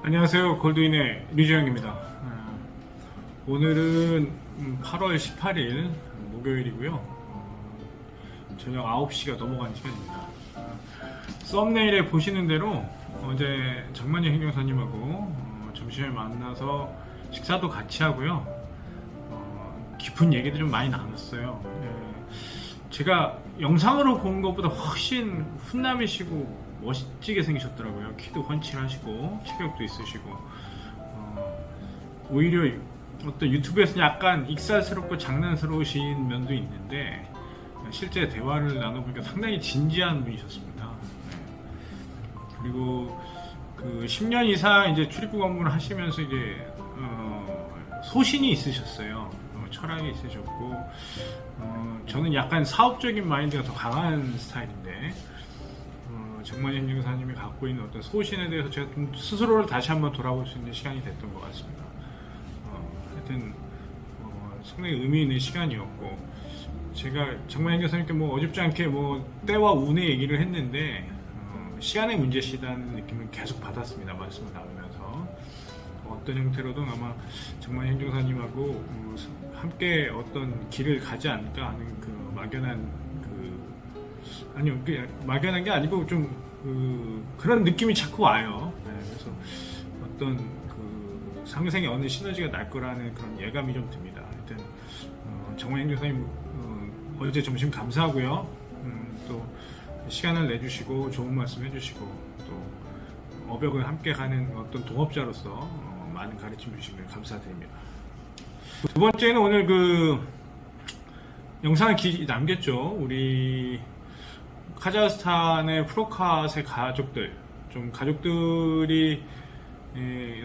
안녕하세요. 골드윈의 류지영입니다. 오늘은 8월 18일 목요일이고요. 저녁 9시가 넘어간 시간입니다. 썸네일에 보시는 대로 어제 정만희 행정사님하고 점심에 만나서 식사도 같이 하고요. 깊은 얘기도 좀 많이 나눴어요. 제가 영상으로 본 것보다 훨씬 훈남이시고 멋지게 생기셨더라고요. 키도 훤칠하시고 체격도 있으시고 오히려 어떤 유튜브에서 약간 익살스럽고 장난스러우신 면도 있는데 실제 대화를 나눠보니까 상당히 진지한 분이셨습니다. 그리고 그 10년 이상 이제 출입국 업무를 하시면서 이제 소신이 있으셨어요. 철학이 있으셨고 저는 약간 사업적인 마인드가 더 강한 스타일인데 정만희 행정사님이 갖고 있는 어떤 소신에 대해서 제가 좀 스스로를 다시 한번 돌아볼 수 있는 시간이 됐던 것 같습니다. 하여튼 상당히 의미 있는 시간이었고 제가 정만희 행정사님께 뭐 어줍지 않게 뭐 때와 운의 얘기를 했는데 시간의 문제시다는 느낌을 계속 받았습니다. 말씀을 나누면서 어떤 형태로든 아마 정만희 행정사님하고 함께 어떤 길을 가지 않을까 하는 그 막연한 아니요, 막연한 게 아니고 좀 그런 느낌이 자꾸 와요. 그래서 어떤 그 상생의 어느 시너지가 날 거라는 그런 예감이 좀 듭니다. 하여튼 정만희 행정사님 어제 점심 감사하고요. 또 시간을 내주시고 좋은 말씀 해주시고 또 어벽을 함께 가는 어떤 동업자로서 많은 가르침 주시길 감사드립니다. 두 번째는 오늘 그 영상을 남겼죠. 우리 카자흐스탄의 프로캇의 가족들, 좀 가족들이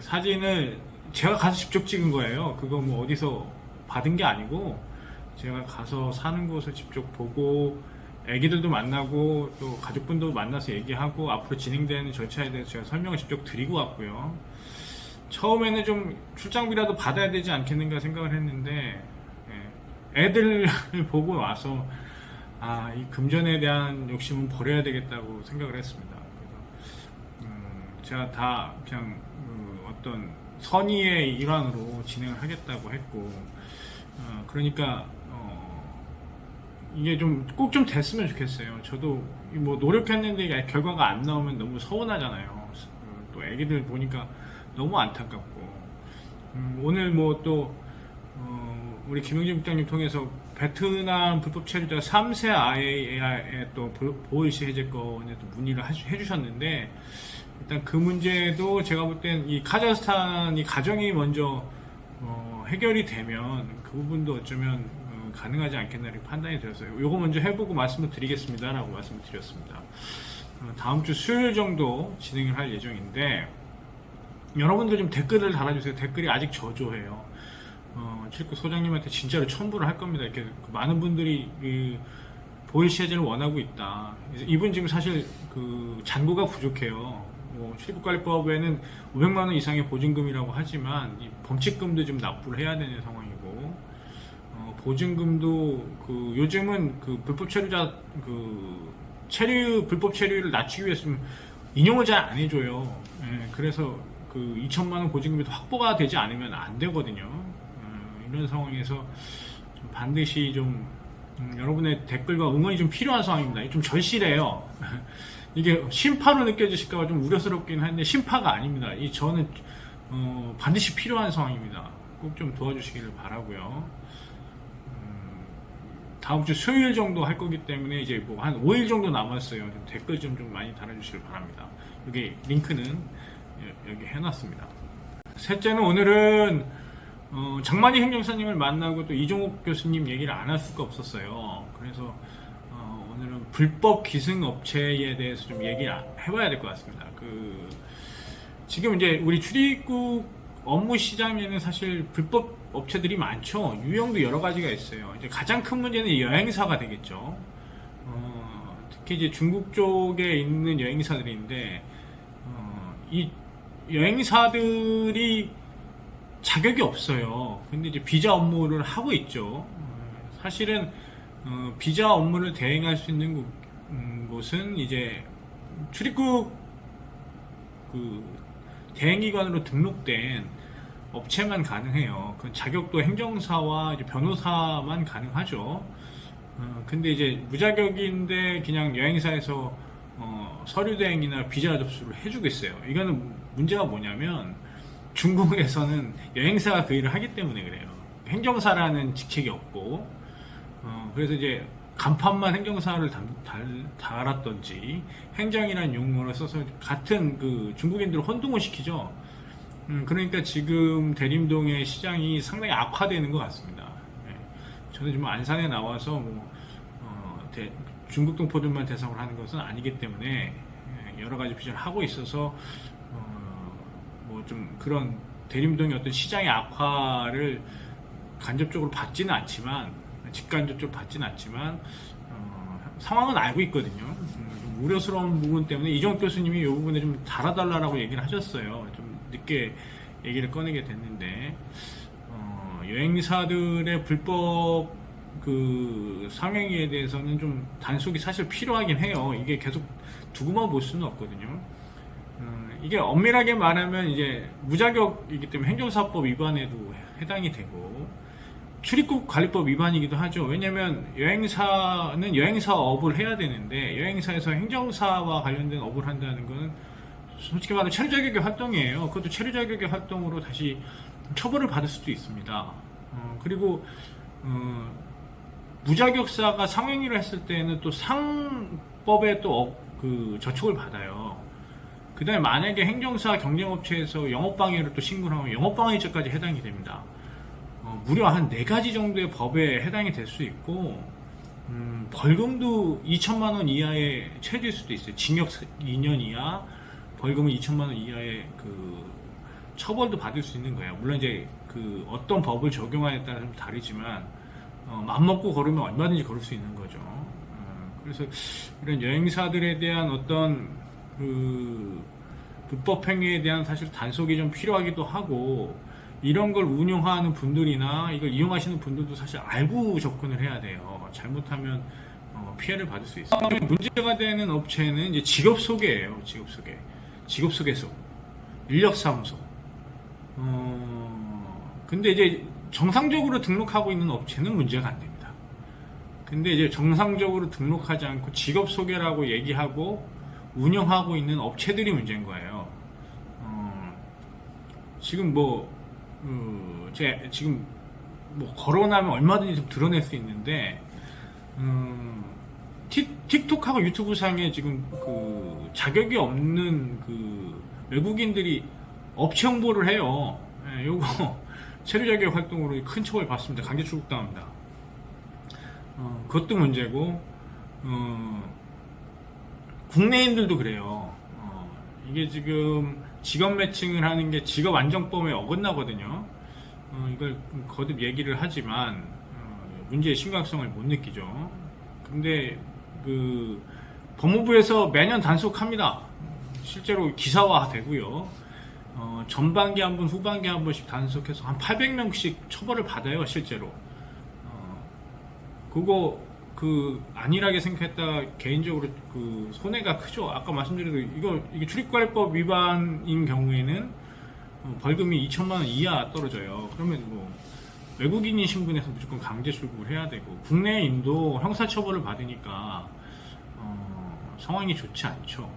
사진을 제가 가서 직접 찍은 거예요. 그거 뭐 어디서 받은 게 아니고 제가 가서 사는 곳을 직접 보고 애기들도 만나고 또 가족분도 만나서 얘기하고 앞으로 진행되는 절차에 대해서 제가 설명을 직접 드리고 왔고요. 처음에는 좀 출장비라도 받아야 되지 않겠는가 생각을 했는데 애들을 보고 와서 이 금전에 대한 욕심은 버려야 되겠다고 생각을 했습니다. 그래서 제가 다 그냥 어떤 선의의 일환으로 진행을 하겠다고 했고 그러니까 이게 좀 꼭 좀 됐으면 좋겠어요. 저도 뭐 노력했는데 결과가 안 나오면 너무 서운하잖아요. 또 애기들 보니까 너무 안타깝고 오늘 뭐 또 우리 김영진 국장님 통해서 베트남 불법 체류자 3세 아이의 또 보호일시 해제권에 또 문의를 해주셨는데 일단 그 문제도 제가 볼 땐 이 카자흐스탄이 가정이 먼저 해결이 되면 그 부분도 어쩌면 가능하지 않겠나 이렇게 판단이 들었어요. 요거 먼저 해보고 말씀을 드리겠습니다 라고 말씀을 드렸습니다. 다음 주 수요일 정도 진행을 할 예정인데 여러분들 좀 댓글을 달아주세요. 댓글이 아직 저조해요. 출입국 소장님한테 진짜로 첨부를 할 겁니다. 이렇게 많은 분들이 보일시 해제를 원하고 있다. 이분 지금 사실 그 잔고가 부족해요. 출입국관리법에는 500만 원 이상의 보증금이라고 하지만 이 범칙금도 좀 납부를 해야 되는 상황이고 보증금도 요즘은 그 불법 체류자 불법 체류를 낮추기 위해서 좀 인용을 잘 안 해줘요. 그래서 2천만 원 보증금이 확보가 되지 않으면 안 되거든요. 이런 상황에서 좀 반드시 좀 여러분의 댓글과 응원이 좀 필요한 상황입니다. 좀 절실해요. 이게 심파로 느껴지실까봐 좀 우려스럽긴 한데 심파가 아닙니다. 저는 반드시 필요한 상황입니다. 꼭 좀 도와주시기를 바라고요. 다음 주 수요일 정도 할 거기 때문에 이제 뭐 한 5일 정도 남았어요. 좀 댓글 좀 많이 달아주시길 바랍니다. 여기 링크는 여기 해놨습니다. 셋째는 오늘은 정만희 행정사님을 만나고 또 이종욱 교수님 얘기를 안 할 수가 없었어요. 그래서 오늘은 불법 기승업체에 대해서 좀 얘기를 해봐야 될 것 같습니다. 지금 이제 우리 출입국 업무 시장에는 사실 불법 업체들이 많죠. 유형도 여러 가지가 있어요. 이제 가장 큰 문제는 여행사가 되겠죠. 특히 이제 중국 쪽에 있는 여행사들인데 이 여행사들이 자격이 없어요. 근데 이제 비자 업무를 하고 있죠. 사실은 비자 업무를 대행할 수 있는 곳은 이제 출입국 대행기관으로 등록된 업체만 가능해요. 그 자격도 행정사와 이제 변호사만 가능하죠. 근데 이제 무자격인데 그냥 여행사에서 서류 대행이나 비자 접수를 해주겠어요. 이거는 문제가 뭐냐면 중국에서는 여행사가 그 일을 하기 때문에 그래요. 행정사라는 직책이 없고, 그래서 이제 간판만 행정사를 달았던지 행정이라는 용어를 써서 같은 그 중국인들을 혼동을 시키죠. 그러니까 지금 대림동의 시장이 상당히 악화되는 것 같습니다. 예. 저는 지금 안산에 나와서 중국 동포들만 대상으로 하는 것은 아니기 때문에 여러 가지 비전을 하고 있어서 뭐 좀 그런 대림동의 어떤 시장의 악화를 간접적으로 받지는 않지만, 직간접적으로 받지는 않지만 상황은 알고 있거든요. 좀 우려스러운 부분 때문에 이종욱 교수님이 이 부분에 좀 달아달라고 얘기를 하셨어요. 좀 늦게 얘기를 꺼내게 됐는데, 여행사들의 불법 그 상행위에 대해서는 좀 단속이 사실 필요하긴 해요. 이게 계속 두고만 볼 수는 없거든요. 이게 엄밀하게 말하면 이제 무자격이기 때문에 행정사법 위반에도 해당이 되고 출입국 관리법 위반이기도 하죠. 왜냐하면 여행사는 여행사업을 해야 되는데 여행사에서 행정사와 관련된 업을 한다는 것은 솔직히 말하면 체류자격의 활동이에요. 그것도 체류자격의 활동으로 다시 처벌을 받을 수도 있습니다. 그리고 무자격사가 상행위를 했을 때는 또 상법에 또 그 저촉을 받아요. 그 다음에 만약에 행정사 경쟁업체에서 영업방해를 또 신고를 하면 영업방해죄까지 해당이 됩니다. 무려 한 4가지 정도의 법에 해당이 될 수 있고, 벌금도 2천만 원 이하에 처해질 수도 있어요. 징역 2년 이하, 벌금은 2천만 원 이하의 그 처벌도 받을 수 있는 거예요. 물론 이제 그 어떤 법을 적용하냐에 따라 좀 다르지만, 맘먹고 걸으면 얼마든지 걸을 수 있는 거죠. 그래서 이런 여행사들에 대한 어떤 그 불법 행위에 대한 사실 단속이 좀 필요하기도 하고, 이런 걸 운영하는 분들이나 이걸 이용하시는 분들도 사실 알고 접근을 해야 돼요. 잘못하면 피해를 받을 수 있어요. 문제가 되는 업체는 이제 직업 소개예요. 직업 소개소, 인력사무소. 근데 이제 정상적으로 등록하고 있는 업체는 문제가 안 됩니다. 근데 이제 정상적으로 등록하지 않고 직업 소개라고 얘기하고 운영하고 있는 업체들이 문제인 거예요. 지금 지금 거론하면 얼마든지 좀 드러낼 수 있는데, 틱톡하고 유튜브 상에 지금 그 자격이 없는 그 외국인들이 업체 홍보를 해요. 요거 체류자격 활동으로 큰 처벌 받습니다. 강제 출국당합니다. 그것도 문제고, 국내인들도 그래요. 이게 지금 직업 매칭을 하는 게 직업 안정법에 어긋나거든요. 이걸 거듭 얘기를 하지만 문제의 심각성을 못 느끼죠. 근데 그 법무부에서 매년 단속합니다. 실제로 기사화 되고요. 전반기 한 번, 후반기 한 번씩 단속해서 한 800명씩 처벌을 받아요, 실제로. 그거 안일하게 생각했다가 개인적으로 그 손해가 크죠. 아까 말씀드린 이게 출입관리법 위반인 경우에는 벌금이 2천만 원 이하 떨어져요. 그러면 외국인이 신분에서 무조건 강제 출국을 해야 되고, 국내인도 형사처벌을 받으니까 상황이 좋지 않죠.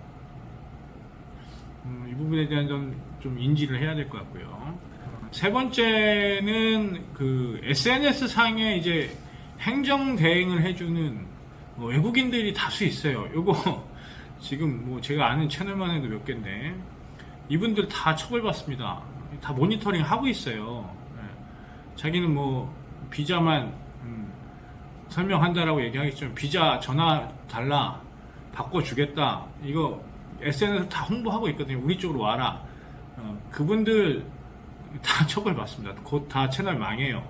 이 부분에 대한 좀 인지를 해야 될 것 같고요. 세 번째는 그 SNS 상에 이제 행정 대행을 해주는 외국인들이 다수 있어요. 요거 지금 제가 아는 채널만 해도 몇 개인데 이분들 다 처벌받습니다. 다 모니터링 하고 있어요. 자기는 비자만 설명한다라고 얘기하겠지만 비자 전화 달라, 바꿔주겠다, 이거 SNS 다 홍보하고 있거든요. 우리 쪽으로 와라. 그분들 다 처벌받습니다. 곧 다 채널 망해요.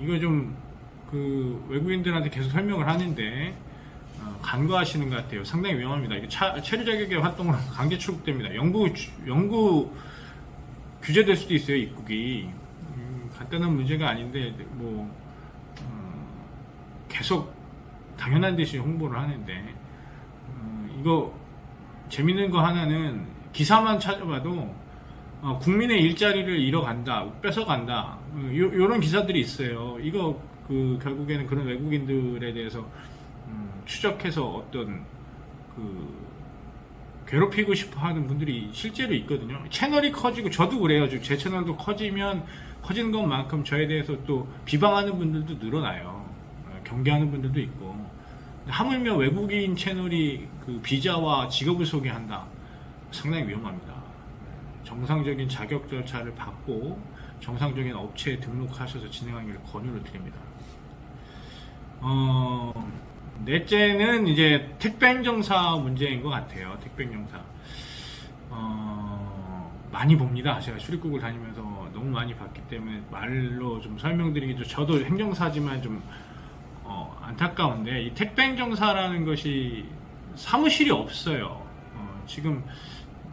이거 좀 그 외국인들한테 계속 설명을 하는데 간과하시는 것 같아요. 상당히 위험합니다. 이게 체류 자격의 활동으로 강제 출국됩니다. 영구 규제될 수도 있어요, 입국이. 간단한 문제가 아닌데 계속 당연한 듯이 홍보를 하는데, 이거 재밌는 거 하나는 기사만 찾아봐도 국민의 일자리를 잃어간다, 뺏어간다, 요런 기사들이 있어요. 이거 결국에는 그런 외국인들에 대해서 추적해서 어떤 괴롭히고 싶어 하는 분들이 실제로 있거든요. 채널이 커지고, 저도 그래요. 제 채널도 커지는 것만큼 저에 대해서 또 비방하는 분들도 늘어나요. 경계하는 분들도 있고. 하물며 외국인 채널이 비자와 직업을 소개한다. 상당히 위험합니다. 정상적인 자격 절차를 받고 정상적인 업체에 등록하셔서 진행하기를 권유를 드립니다. 넷째는 이제 택배행정사 문제인 것 같아요. 택배행정사. 많이 봅니다. 제가 출입국을 다니면서 너무 많이 봤기 때문에 말로 좀 설명드리기도, 저도 행정사지만 좀 안타까운데, 이 택배행정사라는 것이 사무실이 없어요. 지금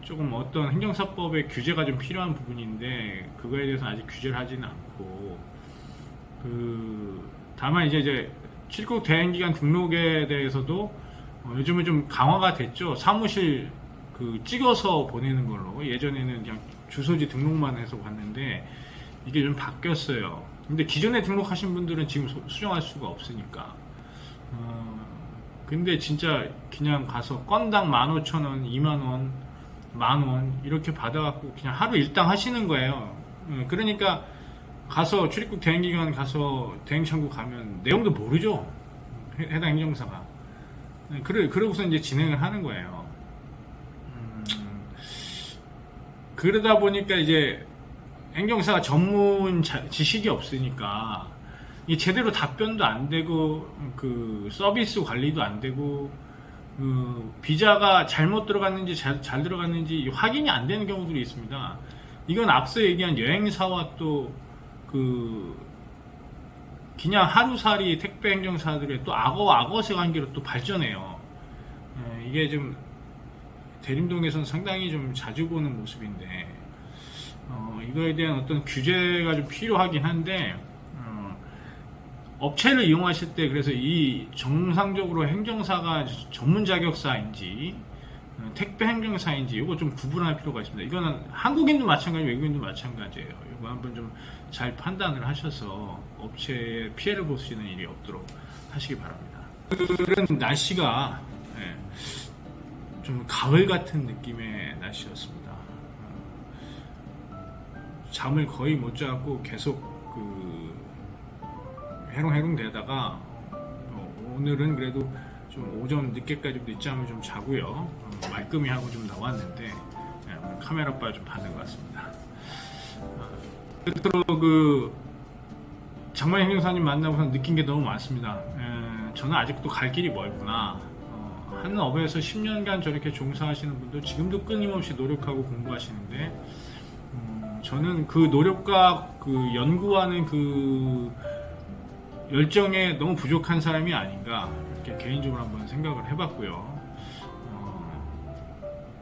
조금 어떤 행정사법의 규제가 좀 필요한 부분인데, 그거에 대해서는 아직 규제를 하지는 않고, 다만 이제 출입국 대행기간 등록에 대해서도 요즘은 좀 강화가 됐죠. 사무실 찍어서 보내는 걸로. 예전에는 그냥 주소지 등록만 해서 봤는데 이게 좀 바뀌었어요. 근데 기존에 등록하신 분들은 지금 수정할 수가 없으니까. 근데 진짜 그냥 가서 건당 15,000원, 2만원, 만원 이렇게 받아갖고 그냥 하루 일당 하시는 거예요. 그러니까 가서 출입국 대행기관 가서 대행청구 가면 내용도 모르죠. 해당 행정사가. 그러고서 이제 진행을 하는 거예요. 그러다 보니까 이제 행정사가 전문 지식이 없으니까 이 제대로 답변도 안 되고, 서비스 관리도 안 되고, 비자가 잘못 들어갔는지 잘 들어갔는지 확인이 안 되는 경우들이 있습니다. 이건 앞서 얘기한 여행사와 또 그냥 하루살이 택배 행정사들의 또 악어새 관계로 또 발전해요. 이게 좀 대림동에서는 상당히 좀 자주 보는 모습인데, 이거에 대한 어떤 규제가 좀 필요하긴 한데, 업체를 이용하실 때 그래서 이 정상적으로 행정사가 전문 자격사인지 택배 행정사인지 이거 좀 구분할 필요가 있습니다. 이거는 한국인도 마찬가지, 외국인도 마찬가지예요. 이거 한번 좀 잘 판단을 하셔서 업체에 피해를 보시는 일이 없도록 하시기 바랍니다. 그런 날씨가 좀 가을 같은 느낌의 날씨였습니다. 잠을 거의 못 자고 계속 해롱해롱 되다가 오늘은 그래도 좀 오전 늦게까지 늦잠을 좀 자고요. 말끔히 하고 좀 나왔는데 오늘 카메라바 좀 받은 것 같습니다. 끝으로 장만 행정사님 만나고서 느낀 게 너무 많습니다. 저는 아직도 갈 길이 멀구나. 한 업에서 10년간 저렇게 종사하시는 분들 지금도 끊임없이 노력하고 공부하시는데, 저는 그 노력과 연구하는 열정에 너무 부족한 사람이 아닌가, 이렇게 개인적으로 한번 생각을 해봤고요.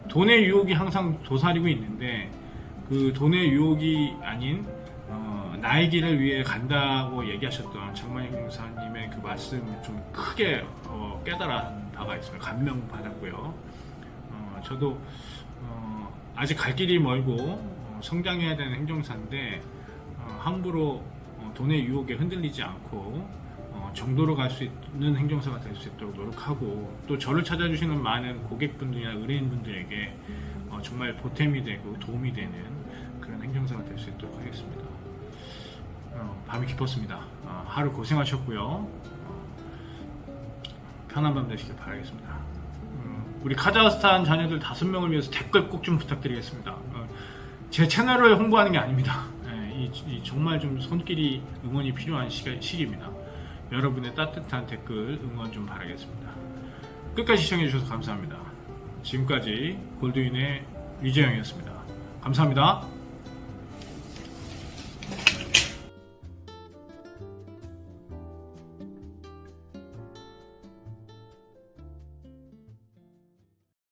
돈의 유혹이 항상 도사리고 있는데, 그 돈의 유혹이 아닌 나의 길을 위해 간다고 얘기하셨던 장만 행정사님의 그 말씀을 좀 크게 깨달은 바가 있습니다. 감명 받았고요. 저도 아직 갈 길이 멀고 성장해야 되는 행정사인데, 함부로 돈의 유혹에 흔들리지 않고 정도로 갈 수 있는 행정사가 될 수 있도록 노력하고, 또 저를 찾아주시는 많은 고객분들이나 의뢰인분들에게 정말 보탬이 되고 도움이 되는 그런 행정사가 될 수 있도록 하겠습니다. 밤이 깊었습니다. 하루 고생하셨고요. 편한 밤 되시길 바라겠습니다. 우리 카자흐스탄 자녀들 5명을 위해서 댓글 꼭 좀 부탁드리겠습니다. 제 채널을 홍보하는 게 아닙니다. 정말 좀 손길이 응원이 필요한 시기입니다. 여러분의 따뜻한 댓글 응원 좀 바라겠습니다. 끝까지 시청해주셔서 감사합니다. 지금까지 골드윈의 유재영이었습니다. 감사합니다.